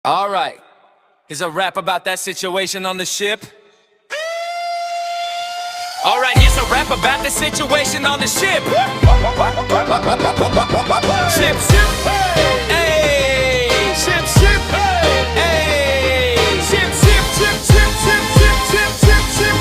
Alright, here's a rap about that situation on the ship. Alright, here's a rap about the situation on the ship. Ship, ship, hey, ship, ship, hey, ship, ship, ship, ship, ship, ship, ship, ship, ship,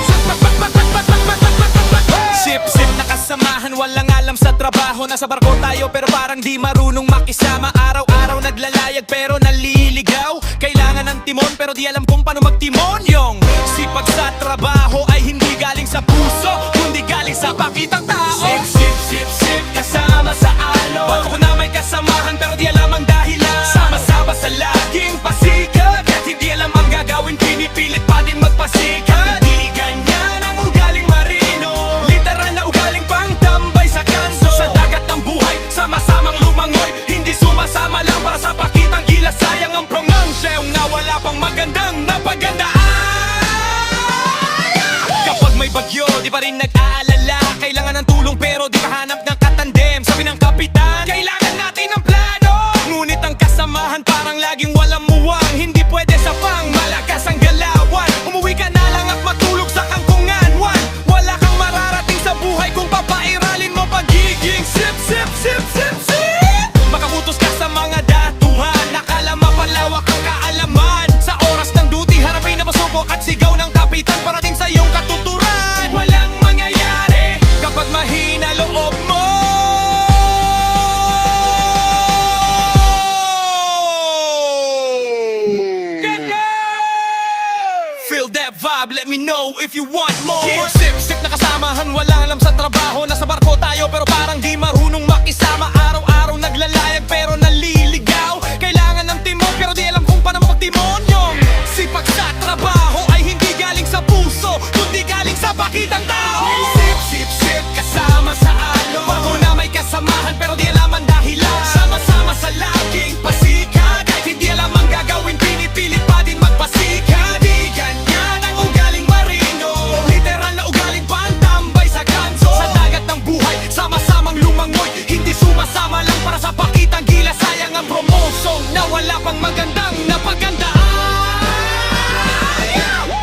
ship, ship, nakasamahan, walang alam sa trabaho. Nasa barko tayo pero parang di marunong makisama. Araw-araw naglalayag pero naliligaw. Kailangan ng timon pero di alam kung paano magtimon. Yung sipag sa trabaho ay hindi galing sa puso, kundi galing sa pakitang tao. Sip, sip, sip, sip, kasama sa alon. Bago na may kasamahan pero di alam ang dahilan. Sama-sama sa laging pasikat, kahit hindi alam ang gagawin, pinipilit pa din magpasikat. Hindi ganyan ang ugaling marino, literal na ugaling pang tambay sa kanso. Sa dagat ng buhay, sama-samang lumangoy, hindi sumasama lang para sa pakitang gilas. Sayang ang pronunsya, yung nawala pang magandang napagandaan. Kapag may bagyo, di pa rin nag-aalala. Kailangan ng tulong pero di kahanap ng katandem. Sabi ng kapitan, kailangan natin ng plano. Ngunit ang kasamahan parang laging walang muwang. Hindi pwede sa pang malakas ang galawan. Umuwi ka na lang at matulog sa kangkungan. Wala kang mararating sa buhay kung papairalin mo pagiging sip, sip, sip, sip, sip. Makakutos ka sa mga datuhan, nakala mapalawak ang kaalaman. Sa oras ng duty, harapin na pasubok at sigaw ng kapitan parating sa iyong katuturan. Walang mangyayari kapag mahina loob mo. Feel that vibe, let me know if you want more. Sip, sip na kasamahan, walang alam sa trabaho. Nasa barko tayo pero parang di marunong makisama. Araw-araw naglalayag pero naliligaw. Kailangan ng timon pero di alam kung paano magtimon. Yung sipag sa trabaho ay hindi galing sa puso, kundi galing sa pakitang tao. Sip, sip, sip, kasama sa alon. Bago na may kasamahan pero di alam ang dahilan. Sama-sama sa laging pasikat, kahit hindi alam ang gagawin, pinipilit pa din magpasikat. Di ganyan ang ugaling marino, literal na ugaling pantambay sa kanso. Sa dagat ng buhay, sama-samang lumangoy, hindi sumasama lang para sa pakitang gilas. Sayang ang promotion na wala pang magandang napagandaan.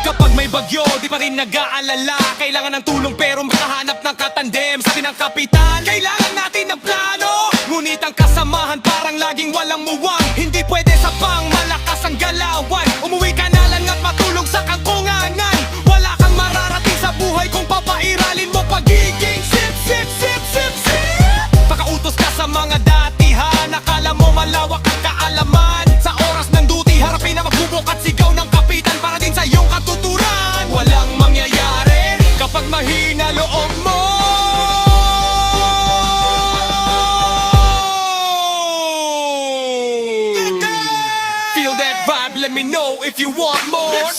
Kapag may bagyo, di pa rin nag-aalala. Kailangan ng tulong pero makahanap ng katandem. Sabi ng kapitan, kailangan natin ng plano. Ngunit ang kasamahan parang laging walang muwang. Hindi pwede sa pang malakas ang galawan. Umuwi ka na lang at matulog sa kangkunganan. Wala kang mararating sa buhay kung papairalin mo pagiging sip, sip, sip, sip, sip. Pakautos ka sa mga datihan, nakala mo malawak ang kaalaman. Sa oras ng duty, harapin na magbubok at sigaw ng kapitan para din sa iyong katuturan. Walang mangyayari kapag mahina loob mo. Feel that vibe, let me know if you want more.